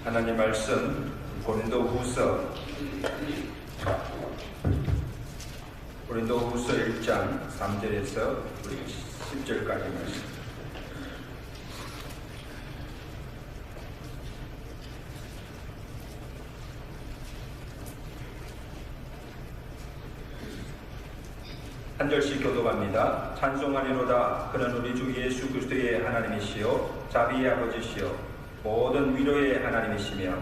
하나님 말씀 고린도후서 1장 3절에서 10절까지 말씀. 한 절씩 교독합니다. 찬송하리로다. 그는 우리 주 예수 그리스도의 하나님이시요 자비의 아버지시요 모든 위로의 하나님이시며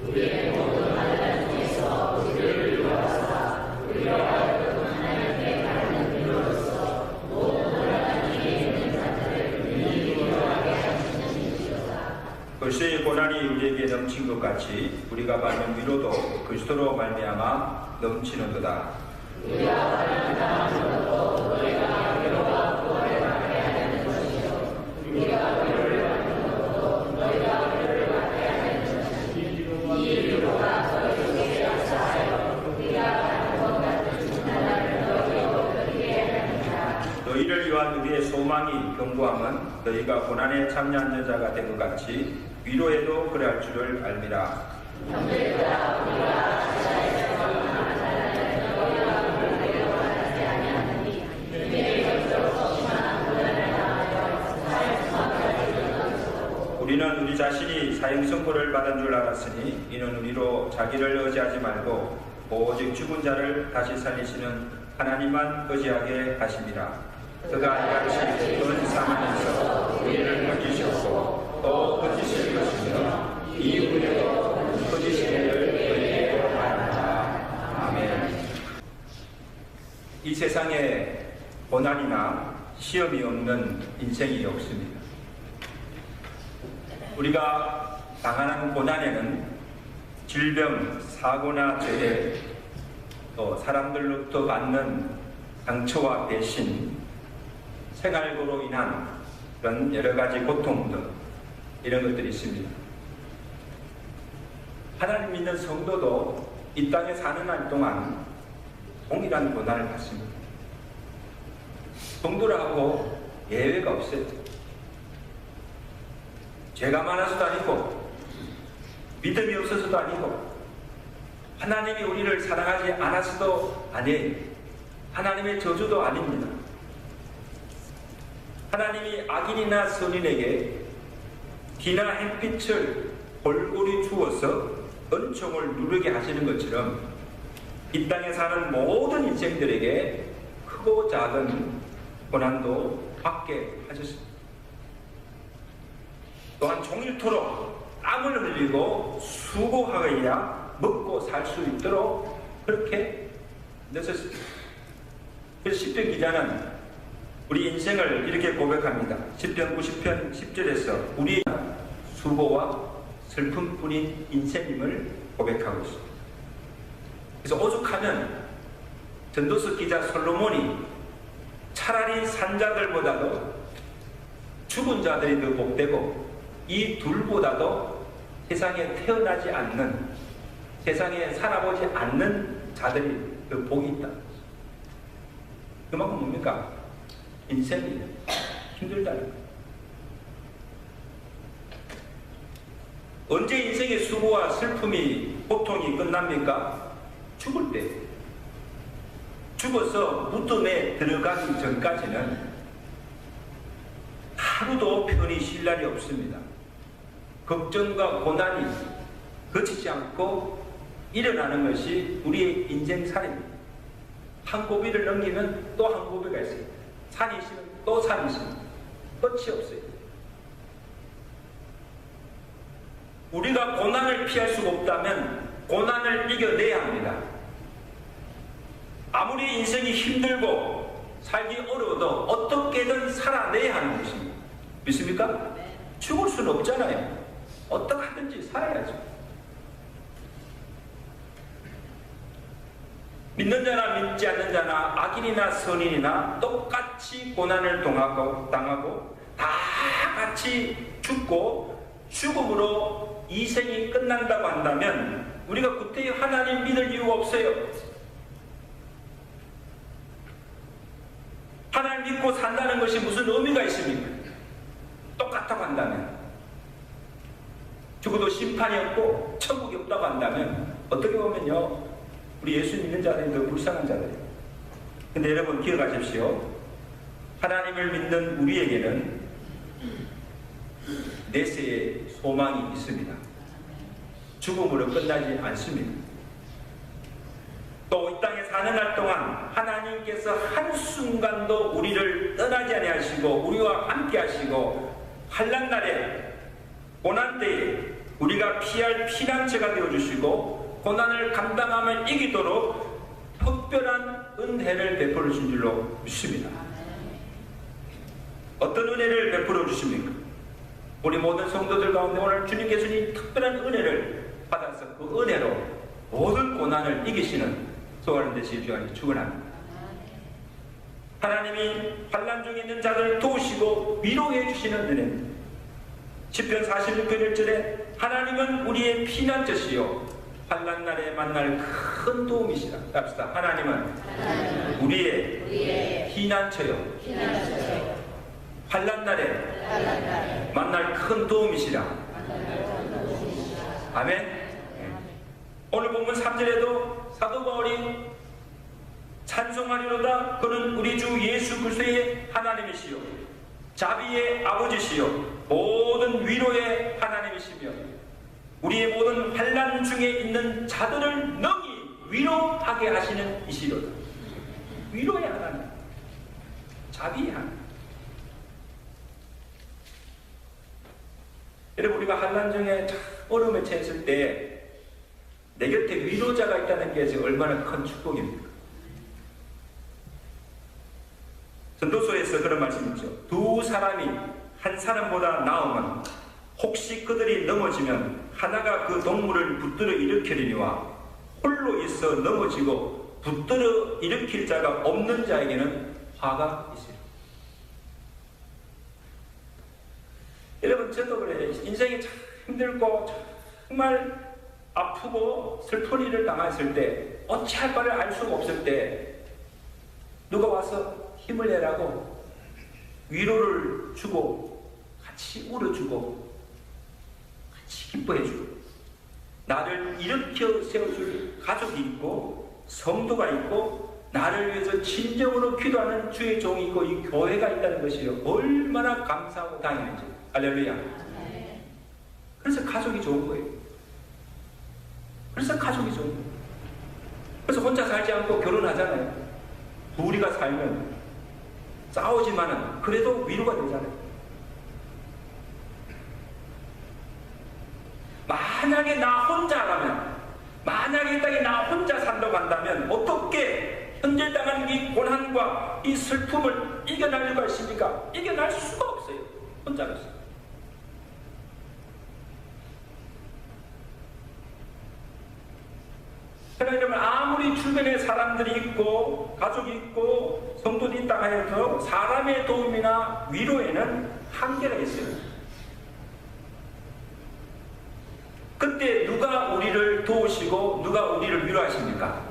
우리의 모든 환난 중에서 우리를 위로하사 우리로 하여금 하나님께 받는 위로로서 모든 고난한 중에 있는 자들을 능히 위로하게 하시는 이시로다. 벌써의 고난이 우리에게 넘친 것 같이 우리가 받는 위로도 그리스도로 말미암아 넘치는도다. 우리가 받는 고난으로도 너희가 위로와 구원을 받게 하는 것이요 우리가 위로를 받는 것도 너희가 위로를 받게 하는 것이니 이 위로가 너희에게 역사하여 우리가 받는 것 같은 고난을 너희로 느끼게 하느니라. 너희를 위한 우리의 소망이 견고함은 너희가 고난에 참여하는 자가 된 것 같이 위로에도 그러할 줄을 알미라. 형제들아 우리가 자에서 만나는 너희가 우리를 위로하지 아니하느니 너희의 영적으로 심한 고난을 당하여 사형선고를 얻었고 우리는 우리 자신이 사형선고를 받은 줄 알았으니 이는 우리로 자기를 의지하지 말고 오직 죽은 자를 다시 살리시는 하나님만 의지하게 하심이라. 그가 이같이 은사하면서 우리를 건지셨고 또 건지실 것이며 이후에도 건지시기를 의뢰하고 하나이다. 아멘. 이 세상에 고난이나 시험이 없는 인생이 없습니다. 우리가 당하는 고난에는 질병, 사고나 재해, 또 사람들로부터 받는 상처와 배신, 생활고로 인한 그런 여러 가지 고통 등 이런 것들이 있습니다. 하나님 믿는 성도도 이 땅에 사는 날 동안 동일한 고난을 받습니다. 성도라고 예외가 없어요. 죄가 많아서도 아니고 믿음이 없어서도 아니고 하나님이 우리를 사랑하지 않아서도 아니에요. 하나님의 저주도 아닙니다. 하나님이 악인이나 선인에게 비나 햇빛을 골고루 주어서 은총을 누르게 하시는 것처럼 이 땅에 사는 모든 인생들에게 크고 작은 고난도 받게 하셨습니다. 또한 종일토록 땀을 흘리고 수고하여야 먹고 살 수 있도록 그렇게 내셨습니다. 그래서 시편 기자는 우리 인생을 이렇게 고백합니다. 시편 90편 10절에서 우리의 수고와 슬픔뿐인 인생임을 고백하고 있습니다. 그래서 오죽하면 전도서 기자 솔로몬이 차라리 산자들보다도 죽은 자들이 더 복되고 이 둘보다도 세상에 태어나지 않는, 세상에 살아보지 않는 자들이 더 복이 있다. 그만큼 뭡니까? 인생이 힘들다는 거예요. 언제 인생의 수고와 슬픔이, 고통이 끝납니까? 죽을 때. 죽어서 무덤에 들어가기 전까지는 하루도 편히 쉴 날이 없습니다. 걱정과 고난이 거치지 않고 일어나는 것이 우리의 인생살입니다. 한 고비를 넘기면 또 한 고비가 있어요. 산이 있으면 또 산이 있습니다. 끝이 없어요. 우리가 고난을 피할 수가 없다면 고난을 이겨내야 합니다. 아무리 인생이 힘들고 살기 어려워도 어떻게든 살아내야 하는 것입니다. 믿습니까? 죽을 수는 없잖아요. 어떻게 하든지 살아야죠. 믿는 자나 믿지 않는 자나 악인이나 선인이나 똑같이 고난을 당하고 다 같이 죽고 죽음으로 이 생이 끝난다고 한다면 우리가 그때 하나님 믿을 이유가 없어요. 하나님 믿고 산다는 것이 무슨 의미가 있습니까? 똑같다고 한다면 죽어도 심판이 없고 천국이 없다고 한다면 어떻게 보면요, 우리 예수 믿는 자들이 더 불쌍한 자들이에요. 근데 여러분 기억하십시오. 하나님을 믿는 우리에게는 내세의 소망이 있습니다. 죽음으로 끝나지 않습니다. 또 이 땅에 사는 날 동안 하나님께서 한순간도 우리를 떠나지 아니하시고 우리와 함께 하시고 환난 날에 고난 때에 우리가 피할 피난처가 되어주시고 고난을 감당하며 이기도록 특별한 은혜를 베풀어 주신 줄로 믿습니다. 어떤 은혜를 베풀어 주십니까? 우리 모든 성도들 가운데 오늘 주님께서 이 특별한 은혜를 받아서 그 은혜로 모든 고난을 이기시는 소원을 되시기 위하여 축원합니다. 하나님이 환난 중에 있는 자들을 도우시고 위로해 주시는 은혜입니다. 시편 46편 1절에 하나님은 우리의 피난처시요 환난 날에 만날 큰 도움이시라. 합시다. 하나님은 우리의 피난처요 환난 날에 만날 큰 도움이시라. 아멘. 오늘 본문 3절에도 사도 바울이 찬송하리로다. 그는 우리 주 예수 그리스도의 하나님이시요 자비의 아버지시요 모든 위로의 하나님이시며 우리의 모든 환난 중에 있는 자들을 능히 위로하게 하시는 이시로다. 위로의 하나님, 자비의 하나님. 여러분, 우리가 환난 중에 어려움에 처했을 때 내 곁에 위로자가 있다는 게 얼마나 큰 축복입니까? 전도서에서 그런 말씀이 있죠. 두 사람이 한 사람보다 나으면 혹시 그들이 넘어지면 하나가 그 동물을 붙들어 일으키리니와 홀로 있어 넘어지고 붙들어 일으킬 자가 없는 자에게는 화가 있어요. 여러분, 저도 그래요. 인생이 참 힘들고 정말 아프고 슬픈 일을 당했을 때 어찌할 바를 알 수가 없을 때 누가 와서 힘을 내라고 위로를 주고 같이 울어주고 같이 기뻐해주고 나를 일으켜 세워줄 가족이 있고 성도가 있고 나를 위해서 진정으로 기도하는 주의 종이 있고 이 교회가 있다는 것이 얼마나 감사하고 당연한지. 할렐루야. 그래서 가족이 좋은 거예요. 그래서 가족이 좋은 거예요. 그래서 혼자 살지 않고 결혼하잖아요. 둘이가 살면 싸우지만은 그래도 위로가 되잖아요. 만약에 나 혼자라면, 만약에 이 땅에 나 혼자 산다고 한다면 어떻게 현재당하는 이 고난과 이 슬픔을 이겨낼 수가 있습니까? 이겨낼 수가 없어요. 혼자로서. 그러나 여러분, 아무리 주변에 사람들이 있고 가족이 있고 성도들이 있다 하여도 사람의 도움이나 위로에는 한계가 있어요. 그때 누가 우리를 도우시고 누가 우리를 위로하십니까?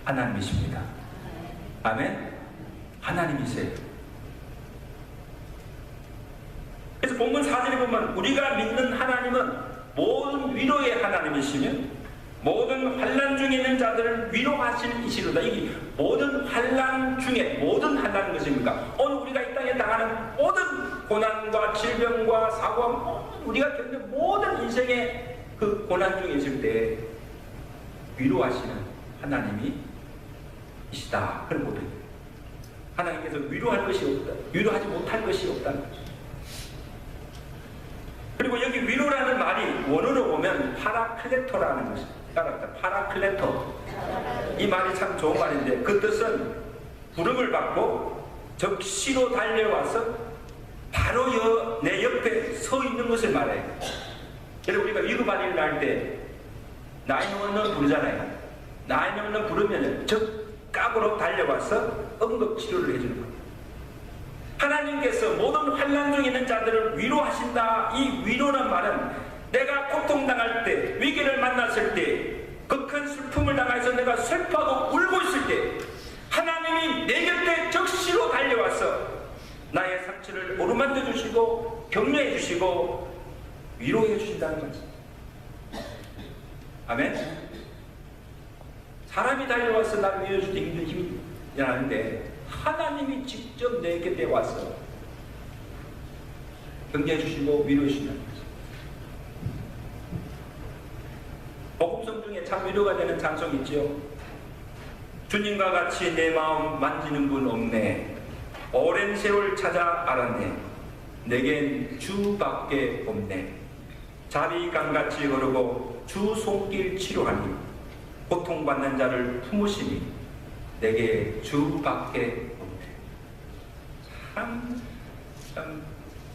하나님이십니다. 아멘. 하나님이세요. 그래서 본문 4절에 보면 우리가 믿는 하나님은 모든 위로의 하나님이시며 모든 환난 중에 있는 자들을 위로하시는 이시로다. 이게 모든 환난 중에, 모든 환난은 것입니까? 오늘 우리가 이 땅에 당하는 모든 고난과 질병과 사고와 우리가 겪는 모든 인생의 그 고난 중에 있을 때 위로하시는 하나님이 이시다. 그런 거예요. 하나님께서 위로할 것이 없다. 위로하지 못할 것이 없다는 거죠. 그리고 여기 위로라는 말이 원어로 보면 파라클레토라는 것입니다. 따라합니다. 파라클레토. 이 말이 참 좋은 말인데 그 뜻은 부름을 받고 적시로 달려와서 바로 내 옆에 서 있는 것을 말해요. 여러분, 우리가 위급한 일을 할 때 911 부르잖아요. 911 부르면 적각으로 달려와서 응급치료를 해주는 거예요. 하나님께서 모든 환난 중에 있는 자들을 위로하신다. 이 위로는 말은 내가 고통당할 때, 위기를 만났을 때, 극한 슬픔을 당해서 내가 슬퍼하고 울고 있을 때 하나님이 내 곁에 적시로 달려와서 나의 상처를 어루만져 주시고 격려해 주시고 위로해 주신다는 말씀. 아멘. 사람이 달려와서 나를 위로해 줄 때 힘든 힘이 나는데 하나님이 직접 내 곁에 와서 경계해 주시고 위로해 주신다는 말씀. 복음성 중에 참 위로가 되는 찬송이 있죠. 주님과 같이 내 마음 만지는 분 없네. 오랜 세월 찾아 알았네. 내겐 주밖에 없네. 자비강같이 걸으고 주 손길 치료하니 고통받는 자를 품으시니 내게 주밖에 없네. 참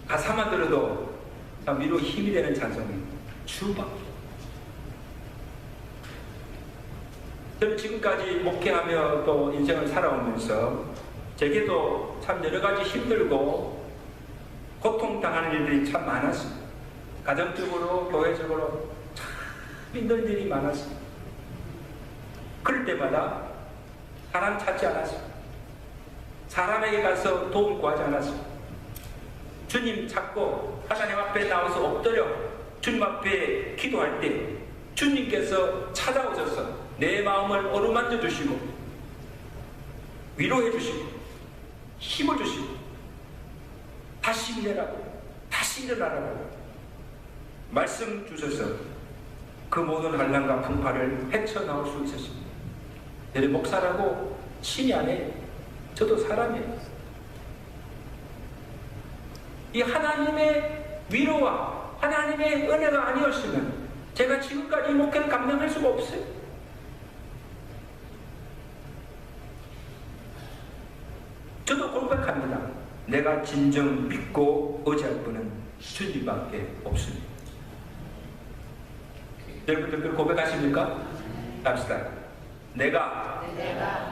가사만 들어도 참 위로 힘이 되는 찬송이 주밖에. 저는 지금까지 목회하며 또 인생을 살아오면서 제게도 참 여러 가지 힘들고 고통당하는 일들이 참 많았습니다. 가정적으로, 교회적으로 참 힘든 일이 많았습니다. 그럴 때마다 사람 찾지 않았습니다. 사람에게 가서 도움 구하지 않았습니다. 주님 찾고 하나님 앞에 나와서 엎드려 주님 앞에 기도할 때 주님께서 찾아오셔서 내 마음을 어루만져 주시고 위로해 주시고 힘을 주시고 다시 일어나라고 다시 일어나라고 말씀 주셔서 그 모든 환난과 풍파를 헤쳐나올 수 있었습니다. 내 목사라고 신이 아니에요. 저도 사람이에요. 이 하나님의 위로와 하나님의 은혜가 아니었으면 제가 지금까지 이 목회를 감당할 수가 없어요. 저도 고백합니다. 내가 진정 믿고 의지할 분은 주님밖에 없습니다. 여러분들 그걸 고백하십니까? 합시다. 내가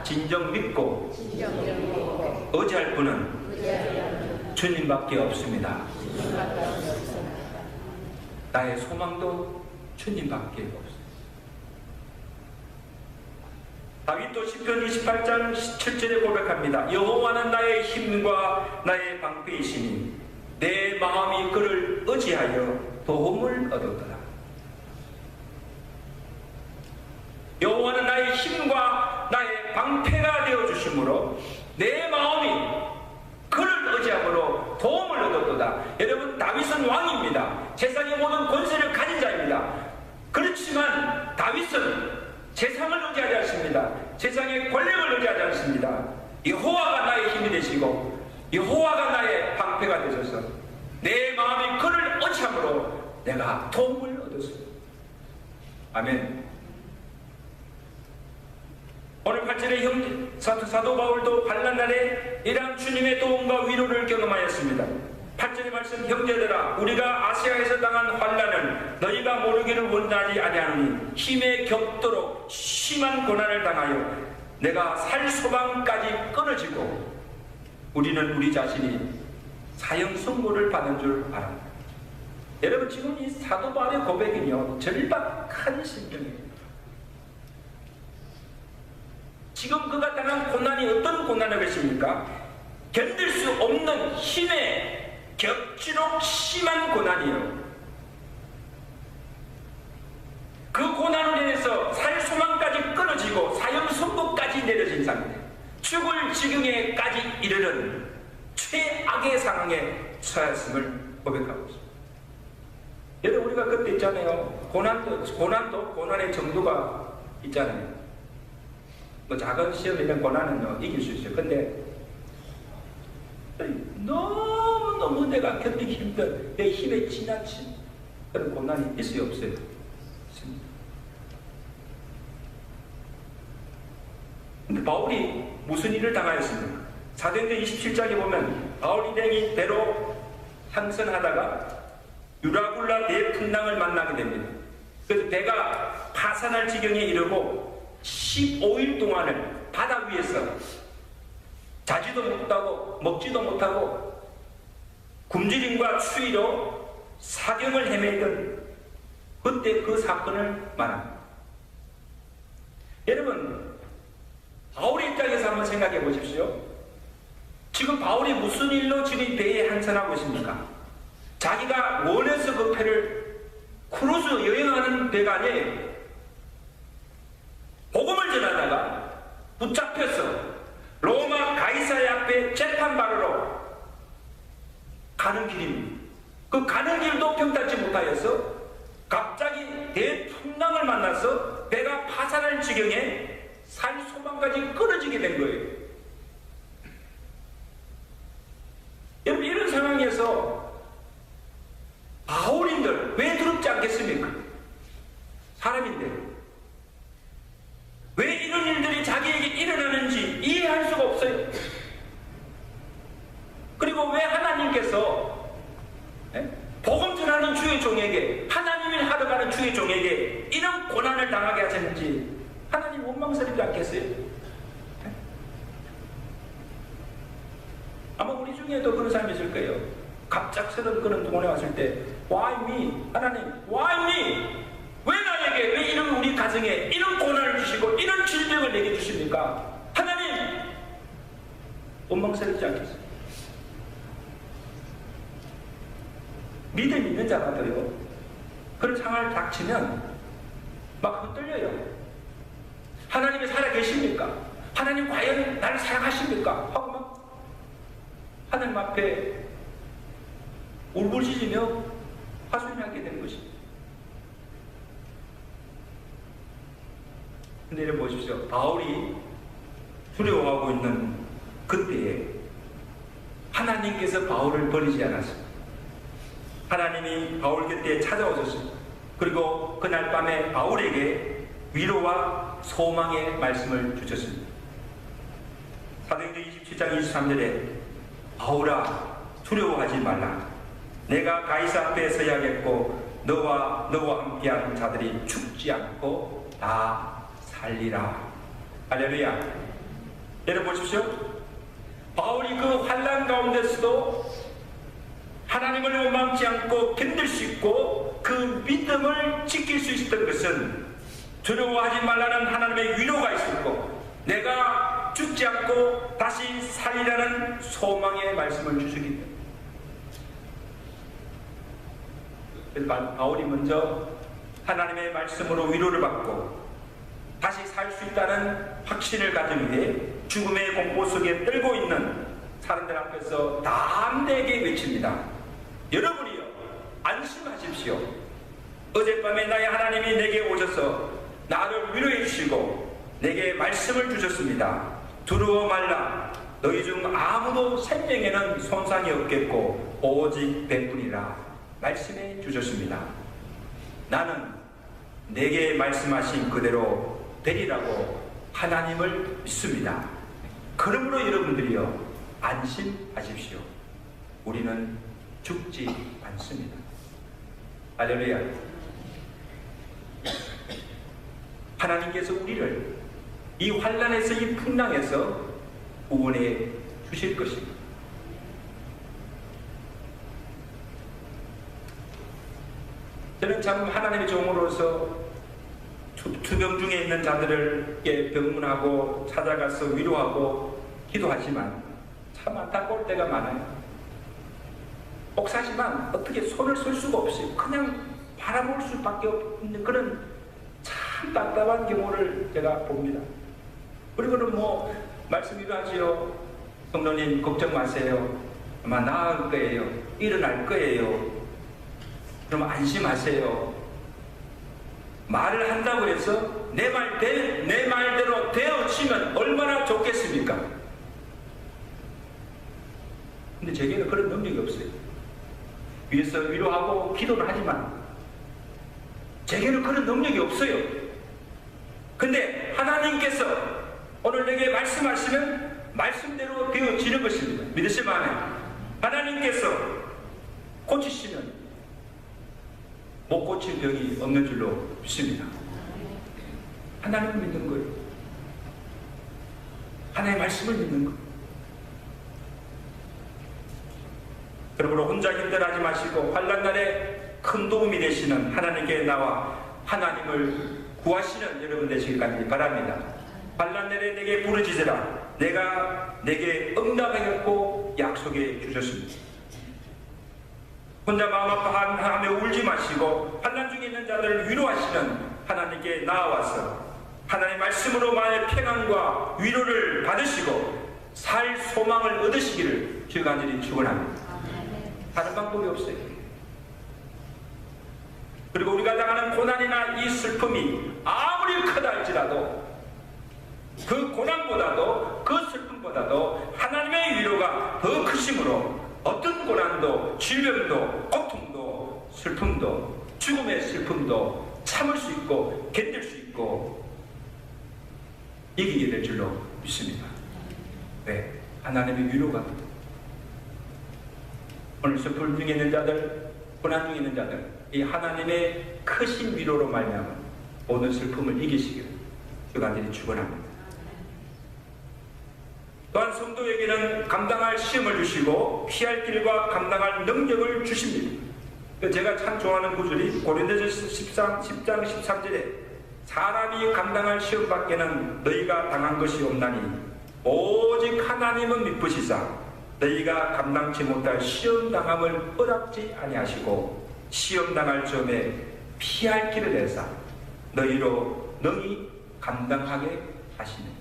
진정 믿고 의지할 분은 주님밖에 없습니다. 나의 소망도 주님밖에 없습니다. 다윗도 시편 28장 7절에 고백합니다. 여호와는 나의 힘과 나의 방패이시니 내 마음이 그를 의지하여 도움을 얻었더라. 여호와는 나의 힘과 나의 방패가 되어주심으로 내 마음이 그를 의지함으로 도움을 얻었도다. 여러분, 다윗은 왕입니다. 세상의 모든 권세를 가진 자입니다. 그렇지만 다윗은 세상을 의지하지 않습니다. 세상의 권력을 의지하지 않습니다. 여호와가 나의 힘이 되시고 여호와가 나의 방패가 되셔서 내 마음이 그를 의지함으로 내가 도움을 얻었습니다. 아멘. 오늘 8절의 형제 사도 바울도 환난 날에 이러한 주님의 도움과 위로를 경험하였습니다. 8절의 말씀, 형제들아 우리가 아시아에서 당한 환난을 너희가 모르기를 원하지 아니하노니 힘에 겹도록 심한 고난을 당하여 내가 살 소망까지 끊어지고 우리는 우리 자신이 사형 선고를 받은 줄 알았다. 여러분, 지금 이 사도 바울의 고백은요 절박한 심정입니다. 지금 그가 당한 고난이 어떤 고난을 것입니까? 견딜 수 없는 힘에 겹치도록 심한 고난이에요. 그 고난으로 인해서 살 소망까지 끊어지고 사형 선고까지 내려진 상태, 죽을 지경에까지 이르는 최악의 상황에 처했음을 고백하고 있습니다. 여러분, 우리가 그때 있잖아요. 고난도 고난의 정도가 있잖아요. 뭐 작은 시험에 대한 고난은 이길 수 있어요. 근데 너무너무 내가 견디기 힘든 내 힘에 지나친 그런 고난이 있어요, 없어요? 근데 바울이 무슨 일을 당하였습니까? 사도행전 27장에 보면 바울 일행이 배로 항선하다가 유라굴라 대풍랑을 만나게 됩니다. 그래서 배가 파산할 지경에 이르고 15일 동안을 바다 위에서 자지도 못하고 먹지도 못하고 굶주림과 추위로 사경을 헤매던 그때 그 사건을 말합니다. 여러분, 바울의 입장에서 한번 생각해 보십시오. 지금 바울이 무슨 일로 지금 배에 항선하고 있습니까? 자기가 원해서 그 배를 크루즈 여행하는 배가 아니에요. 복음을 전하다가 붙잡혀서 로마 가이사랴 앞에 재판받으러 가는 길입니다. 그 가는 길도 평탄치 못하여서 갑자기 대풍랑을 만나서 배가 파산할 지경에 살 소망까지 끊어지게 된 거예요. 여러분, 이런 상황에서 바울인들 왜 두렵지 않겠습니까? 사람인데 왜 이런 일들이 자기에게 일어나는지 이해할 수가 없어요. 그리고 왜 하나님께서 복음 전하는 주의 종에게, 하나님을 하러 가는 주의 종에게 이런 고난을 당하게 하셨는지 하나님 원망스럽지 않겠어요? 아마 우리 중에도 그런 사람이 있을 거예요. 갑작스런 그런 동원에 왔을 때 Why me? 하나님 Why me? 왜 나에게, 왜 이런 우리 가정에 이런 고난을 주시고 이런 질병을 내게 주십니까? 하나님 원망스럽지 않겠어요? 믿음 있는 자라도요, 그런 상황을 닥치면 막 흔들려요. 하나님이 살아계십니까? 하나님 과연 나를 사랑하십니까? 하고 막 하나님 앞에 울부짖으며 하소연하게 되는 것입니다. 근데 이래 보십시오. 바울이 두려워하고 있는 그때에 하나님께서 바울을 버리지 않았습니다. 하나님이 바울 곁에 찾아오셨습니다. 그리고 그날 밤에 바울에게 위로와 소망의 말씀을 주셨습니다. 사도행전 27장 23절에 바울아 두려워하지 말라. 내가 가이사 앞에 서야겠고 너와 함께한 자들이 죽지 않고 다 살리라. 할렐루야. 여러분 보십시오. 바울이 그 환난 가운데서도 하나님을 원망치 않고 견딜 수 있고 그 믿음을 지킬 수 있었던 것은 두려워하지 말라는 하나님의 위로가 있었고 내가 죽지 않고 다시 살리라는 소망의 말씀을 주시기 때문에 바울이 먼저 하나님의 말씀으로 위로를 받고 다시 살 수 있다는 확신을 가진 후에 죽음의 공포 속에 떨고 있는 사람들 앞에서 담대하게 외칩니다. 여러분이요, 안심하십시오. 어젯밤에 나의 하나님이 내게 오셔서 나를 위로해 주시고 내게 말씀을 주셨습니다. 두려워 말라. 너희 중 아무도 생명에는 손상이 없겠고 오직 배뿐이라 말씀해 주셨습니다. 나는 내게 말씀하신 그대로 되리라고 하나님을 믿습니다. 그러므로 여러분들이요, 안심하십시오. 우리는 죽지 않습니다. 할렐루야. 하나님께서 우리를 이 환난에서, 이 풍랑에서 구원해 주실 것입니다. 저는 참 하나님의 종으로서 투병 중에 있는 자들에게 병문하고 찾아가서 위로하고 기도하지만 참 안타까울 때가 많아요. 복사지만 어떻게 손을 쓸 수가 없이 그냥 바라볼 수밖에 없는 그런 참 답답한 경우를 제가 봅니다. 그리고는 뭐 말씀이도 하지요. 성도님 걱정 마세요. 아마 나을 거예요. 일어날 거예요. 그럼 안심하세요. 말을 한다고 해서 내 말대로 되어지면 얼마나 좋겠습니까? 근데 제게는 그런 능력이 없어요. 위에서 위로하고 기도는 하지만 제게는 그런 능력이 없어요. 근데 하나님께서 오늘 내게 말씀하시면 말씀대로 되어지는 것입니다. 믿으시면 아멘. 하나님께서 고치시면 못 고칠 병이 없는 줄로 믿습니다. 하나님을 믿는 거예요. 하나님의 말씀을 믿는 거예요. 그러므로 혼자 힘들어하지 마시고 환난날에 큰 도움이 되시는 하나님께 나와 하나님을 구하시는 여러분 되시기까지 바랍니다. 환난날에 내게 부르짖으라. 내가 내게 응답하겠고 약속해 주셨습니다. 혼자 마음 아파하며 울지 마시고 환난 중에 있는 자들을 위로하시는 하나님께 나아와서 하나님의 말씀으로 마음의 평안과 위로를 받으시고 살 소망을 얻으시기를 주가 간절히 축원합니다. 다른 방법이 없어요. 그리고 우리가 당하는 고난이나 이 슬픔이 아무리 크다 할지라도 그 고난보다도 그 슬픔보다도 하나님의 위로가 더 크심으로 어떤 고난도 질병도 고통도 슬픔도 죽음의 슬픔도 참을 수 있고 견딜 수 있고 이기게 될 줄로 믿습니다. 네, 하나님의 위로가 오늘 슬픔 중에 있는 자들, 고난 중에 있는 자들, 이 하나님의 크신 위로로 말미암아 모든 슬픔을 이기시기를 주가 간절히 축원합니다. 또한 성도에게는 감당할 시험을 주시고 피할 길과 감당할 능력을 주십니다. 제가 참 좋아하는 구절이 고린도전서 10장 13절에 사람이 감당할 시험 밖에는 너희가 당한 것이 없나니 오직 하나님은 미쁘시사 너희가 감당치 못할 시험 당함을 허락지 아니하시고 시험 당할 점에 피할 길을 내사 너희로 능히 감당하게 하시느니라.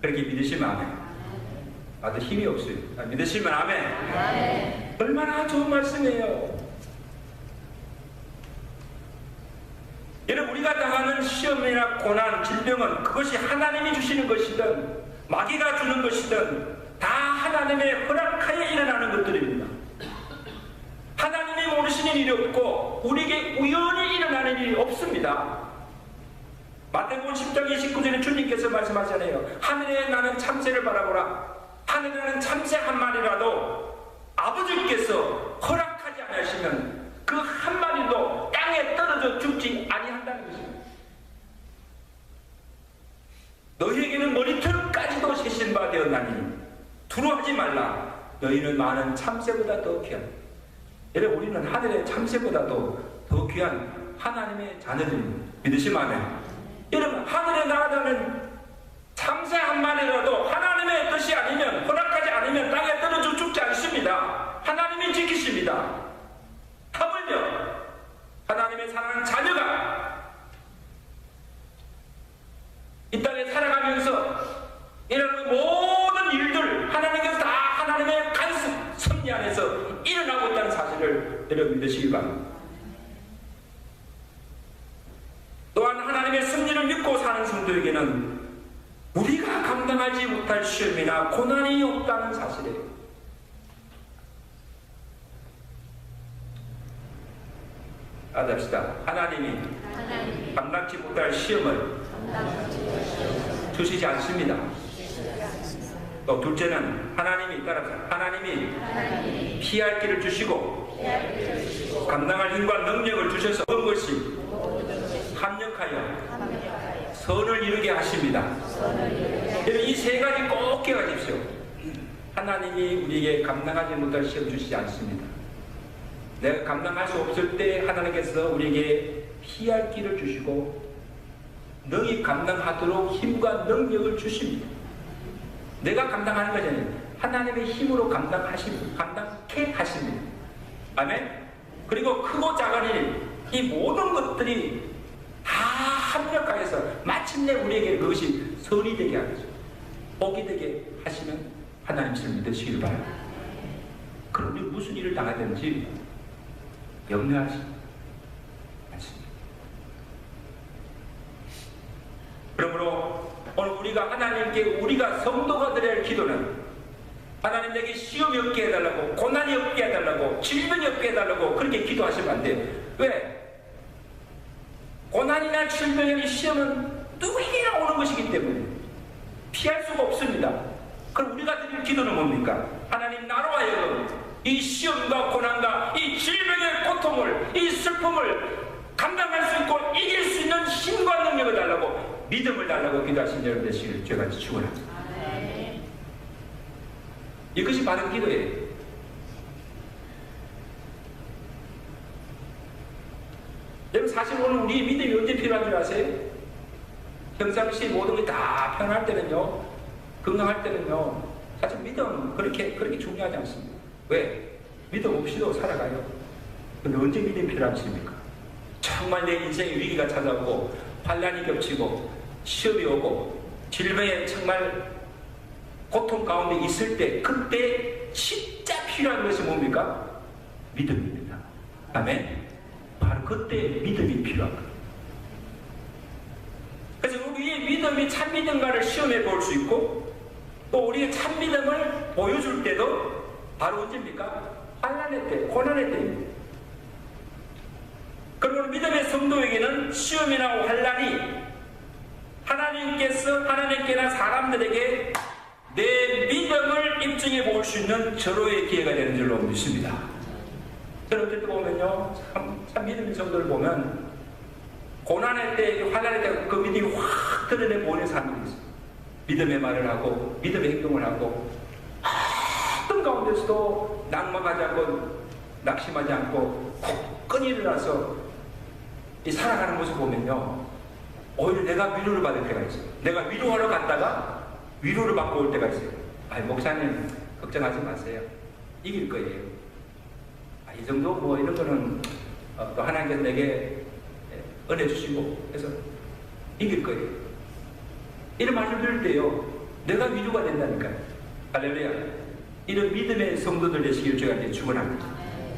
그렇게 믿으시면 아멘. 나도 힘이 없어요. 믿으시면 아멘. 얼마나 좋은 말씀이에요. 여러분, 우리가 당하는 시험이나 고난, 질병은 그것이 하나님이 주시는 것이든 마귀가 주는 것이든 다 하나님의 허락하에 일어나는 것들입니다. 하나님이 모르시는 일이 없고 우리에게 우연히 일어나는 일이 없습니다. 마태복음 10장 29절에 주님께서 말씀하잖아요. 하늘에 나는 참새를 바라보라. 하늘에 나는 참새 한 마리라도 아버지께서 허락하지 않으시면 그 한 마리도 땅에 떨어져 죽지 아니한다는 것입니다. 너희에게는 머리털까지도 세신 바 되었나니 두려워하지 말라. 너희는 많은 참새보다 더 귀한, 여러분, 우리는 하늘의 참새보다도 더 귀한 하나님의 자녀들입니다. 믿으시면 아멘. 여러분, 하늘에 날아다니는 참새 한 마리라도 하나님의 뜻이 아니면, 허락하지 않으면 땅에 떨어져 죽지 않습니다. 하나님이 지키십니다. 하물며 하나님의 사랑하는 자녀가 이 땅에 살아가면서 이런 모든 일들 하나님께서 다 하나님의 간섭 섭리 안에서 일어나고 있다는 사실을 여러분 믿으시기 바랍니다. 또한 하나님의 섭리를 믿고 사는 성도에게는 우리가 감당하지 못할 시험이나 고난이 없다는 사실이에요. 아답시다. 하나님이 감당치 못할 시험을 주시지 않습니다. 또 둘째는 하나님이, 따라서 하나님이 피할 길을 주시고 감당할 힘과 능력을 주셔서 모든 것이 합력하여 선을 이루게 하십니다. 이 세 가지 꼭 기억하십시오. 하나님이 우리에게 감당하지 못할 시험 주시지 않습니다. 내가 감당할 수 없을 때 하나님께서 우리에게 피할 길을 주시고 능히 감당하도록 힘과 능력을 주십니다. 내가 감당하는 것이 아니라 하나님의 힘으로 감당케 하십니다. 아멘? 그리고 크고 작은 일, 이 모든 것들이 다 합력하여서 마침내 우리에게 그것이 선이 되게 하죠. 복이 되게 하시는 하나님을 믿으시길 바랍니다. 그럼 우리 무슨 일을 당하든지 염려하지 않습니다. 그러므로 오늘 우리가 하나님께, 우리가 성도가 드려야 할 기도는 하나님 내게 시험이 없게 해달라고, 고난이 없게 해달라고, 질병이 없게 해달라고 그렇게 기도하시면 안 돼요. 왜? 고난이나 질병이나 시험은 누구에게나 오는 것이기 때문에 피할 수가 없습니다. 그럼 우리가 드릴 기도는 뭡니까? 하나님, 나로 하여금 이 시험과 고난과 이 질병의 고통을, 이 슬픔을 감당할 수 있고 이길 수 있는 힘과 능력을 달라고, 믿음을 달라고 기도하신 여러분 되시길 제가 축원합니다. 이것이 바른 기도예요. 여러분, 사실 오늘 우리 믿음이 언제 필요한 줄 아세요? 평상시 모든 게 다 편할 때는요, 건강할 때는요, 사실 믿음 그렇게 중요하지 않습니다. 왜? 믿음 없이도 살아가요. 근데 언제 믿음이 필요하십니까? 정말 내 인생에 위기가 찾아오고 환난이 겹치고 시험이 오고 질병에 정말 고통 가운데 있을 때, 그때 진짜 필요한 것이 뭡니까? 믿음입니다. 아멘. 바로 그때 믿음이 필요한 거예요. 그래서 우리의 믿음이 참 믿음가를 시험해 볼 수 있고, 또 우리의 참 믿음을 보여줄 때도 바로 언제입니까? 환난의 때, 고난의 때입니다. 그리고 믿음의 성도에게는 시험이나 환난이 하나님께나 사람들에게 내 믿음을 입증해 볼 수 있는 절호의 기회가 되는 줄로 믿습니다. 저는 어떨 때 보면요, 참 믿음의 성도를 보면 고난의 때, 환난의 때 그 믿음이 확 드러내 보이는 사람들이 있어요. 믿음의 말을 하고 믿음의 행동을 하고 어떤 가운데서도 낙망하지 않고 낙심하지 않고 굳건히 일어나서 이 살아가는 모습 보면요, 오히려 내가 위로를 받을 때가 있어요. 내가 위로하러 갔다가 위로를 받고 올 때가 있어요. 아이, 목사님 걱정하지 마세요. 이길 거예요. 이 정도 뭐 이런 거는 또 하나님께서 내게 은혜 주시고 해서 이길 거예요. 이런 말을 들을 때요, 내가 위로가 된다니까요. 할렐루야. 이런 믿음의 성도들 되시길 제가 이제 축원합니다.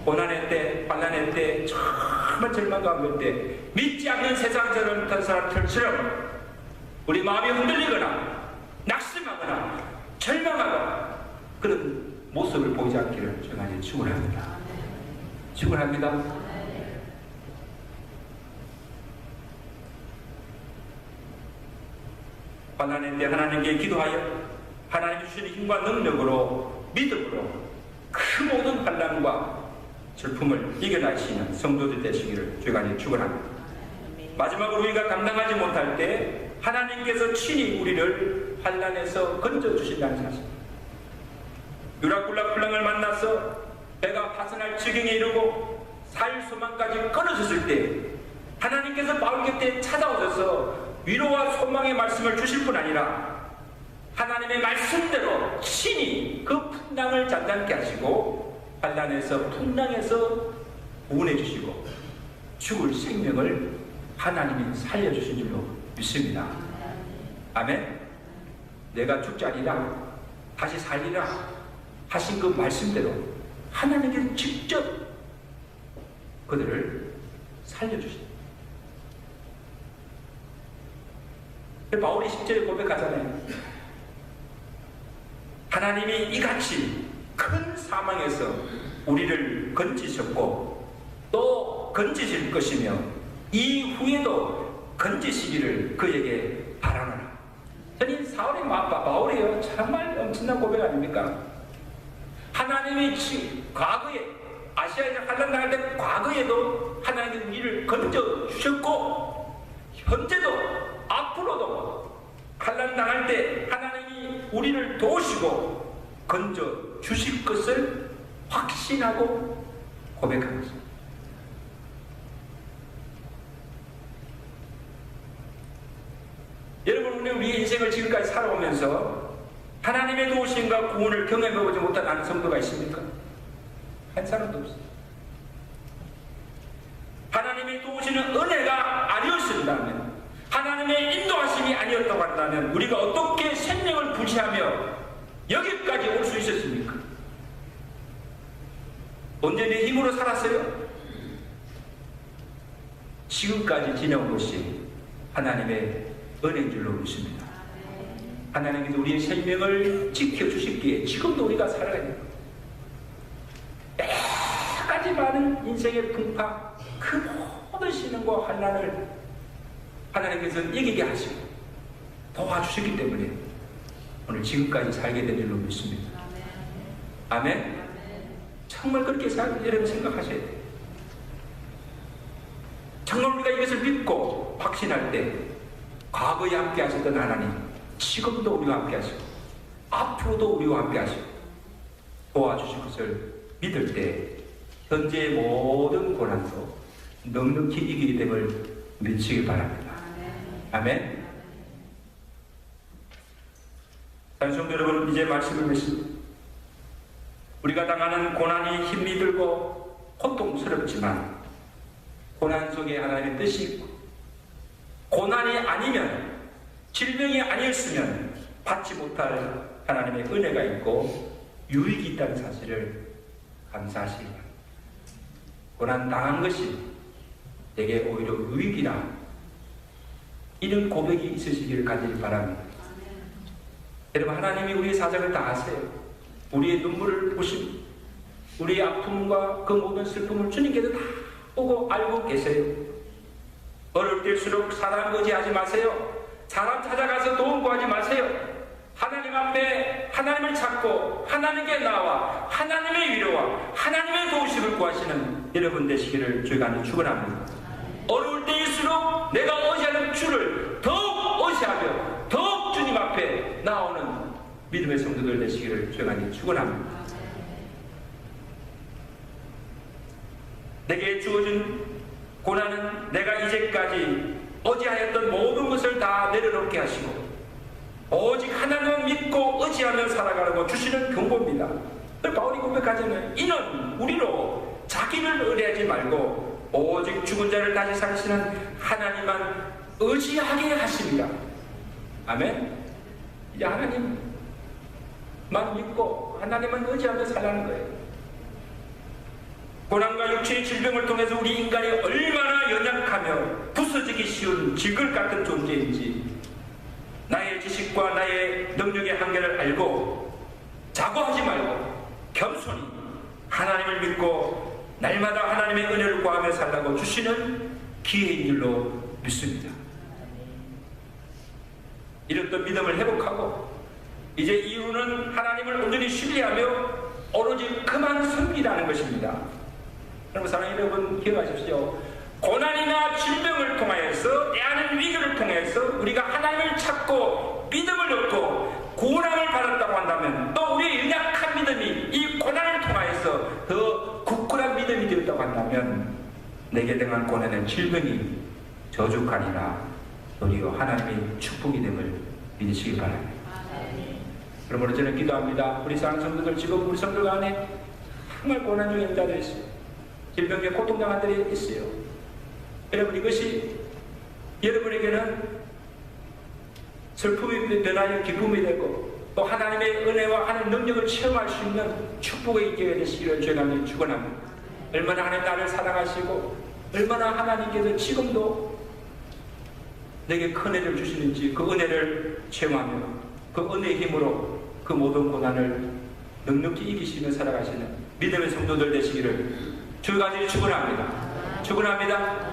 고난의 때, 환난의 때, 정말 절망 가운데 때 믿지 않는 세상처럼 어떤 사람들처럼 우리 마음이 흔들리거나 낙심하거나 절망하거나 그런 모습을 보이지 않기를 제가 이제 축원합니다. 축원합니다. 환난의 때 하나님께 기도하여 하나님이 주시는 힘과 능력으로 믿음으로 그 모든 환난과 슬픔을 이겨나시는 성도들 되시기를 주가 이제 축원합니다. 마지막으로 우리가 감당하지 못할 때 하나님께서 친히 우리를 환난에서 건져 주신다는 사실. 유라굴라굴랑을 만나서 배가 파산할 지경에 이르고 살 소망까지 끊어졌을 때 하나님께서 바울 곁에 찾아오셔서 위로와 소망의 말씀을 주실 뿐 아니라 하나님의 말씀대로 친히 그 풍랑을 잠잠케 하시고 환난에서 풍랑에서 구원해 주시고 죽을 생명을 하나님이 살려주신 줄로 믿습니다. 아멘. 내가 죽지 아니라 다시 살리라 하신 그 말씀대로 하나님께서 직접 그들을 살려주십니다. 바울이 10절에 고백하잖아요. 하나님이 이같이 큰 사망에서 우리를 건지셨고 또 건지실 것이며 이후에도 건지시기를 그에게 바라노라. 저는 사울의 바울이요, 정말 엄청난 고백 아닙니까? 하나님이 과거에 아시아에 환난 당할 때 과거에도 하나님이 우리를 건져 주셨고 현재도 앞으로도 환난 당할 때 하나님이 우리를 도우시고 건져 주실 것을 확신하고 고백한 것입니다. 여러분, 우리 인생을 지금까지 살아오면서 하나님의 도우심과 구원을 경험해보지 못한 아는 성도가 있습니까? 한 사람도 없어요. 하나님의 도우시는 은혜가 아니었습니다면, 하나님의 인도하심이 아니었다고 한다면 우리가 어떻게 생명을 부지하며 여기까지 올 수 있었습니까? 언제 내 힘으로 살았어요? 지금까지 지내온 것이 하나님의 은혜인 줄로 믿습니다. 하나님께서 우리의 생명을 지켜주셨기에 지금도 우리가 살아가야 됩니다. 때까지 많은 인생의 풍파, 그 모든 시련과 환난을 하나님께서는 이기게 하시고 도와주셨기 때문에 오늘 지금까지 살게 된 줄로 믿습니다. 아멘. 정말 그렇게 여러분 생각하셔야 돼요. 정말 우리가 이것을 믿고 확신할 때 과거에 함께 하셨던 하나님 지금도 우리와 함께 하시고 앞으로도 우리와 함께 하시고 도와주실 것을 믿을 때 현재의 모든 고난도 넉넉히 이기게 됨을 믿으시기 바랍니다. 아멘. 단순 여러분, 이제 말씀을 맺습니다. 우리가 당하는 고난이 힘이 들고 고통스럽지만 고난 속에 하나님의 뜻이 있고, 고난이 아니면, 질병이 아니었으면 받지 못할 하나님의 은혜가 있고 유익이 있다는 사실을 감사하시기 바랍니다. 고난 당한 것이 내게 오히려 유익이라, 이런 고백이 있으시기를 간절히 바랍니다. 여러분, 하나님이 우리의 사정을 다 아세요. 우리의 눈물을 보시고 우리의 아픔과 그 모든 슬픔을 주님께서 다 보고 알고 계세요. 어려울 때일수록 사람 의지하지 마세요. 사람 찾아가서 도움 구하지 마세요. 하나님 앞에 하나님을 찾고 하나님께 나와 하나님의 위로와 하나님의 도우심을 구하시는 여러분 되시기를 주의 간절히 축원합니다. 어려울 때일수록 내가 의지하는 주를 더욱 의지하며 더욱 주님 앞에 나오는 믿음의 성도들 되시기를 주의 간절히 축원합니다. 내게 주어진 고난은 내가 이제까지 의지하였던 모든 것을 다 내려놓게 하시고 오직 하나님을 믿고 의지하며 살아가라고 주시는 경고입니다. 바울이 고백하잖아요. 이는 우리로 자기를 의뢰하지 말고 오직 죽은 자를 다시 살리시는 하나님만 의지하게 하십니다. 아멘. 이제 하나님만 믿고 하나님만 의지하며 살라는 거예요. 고난과 육체의 질병을 통해서 우리 인간이 얼마나 연약하며 부서지기 쉬운 질것 같은 존재인지 나의 지식과 나의 능력의 한계를 알고 자고하지 말고 겸손히 하나님을 믿고 날마다 하나님의 은혜를 구하며 살라고 주시는 기회인 줄로 믿습니다. 이런 믿음을 회복하고 이제 이후는 하나님을 온전히 신뢰하며 오로지 그만 섬기라는 것입니다. 여러분, 사랑하는 여러분, 기억하십시오. 고난이나 질병을 통하여서, 대하는 위기를 통해서 우리가 하나님을 찾고 믿음을 얻고 구원함을 받았다고 한다면, 또 우리의 연약한 믿음이 이 고난을 통하여서 더 굳건한 믿음이 되었다고 한다면 내게 당한 고난은 질병이 저주가 도리어 하나님의 축복이 됨을 믿으시기 바랍니다. 그러므로 저는 기도합니다. 우리 사랑하는 성도들, 지금 우리 성도 안에 정말 고난 중에 있는 자들이 있어요. 질병에 고통당한 자들이 있어요. 여러분, 이것이 여러분에게는 슬픔이 변하여 기쁨이 되고 또 하나님의 은혜와 하나님의 능력을 체험할 수 있는 축복의 기회가 되시기를 주님께 축원합니다. 얼마나 하나님 나를 사랑하시고 얼마나 하나님께서 지금도 내게 큰 은혜를 주시는지 그 은혜를 체험하며 그 은혜의 힘으로 그 모든 고난을 넉넉히 이기시며 살아가시는 믿음의 성도들 되시기를 주의 간절히 축원합니다. 축원합니다.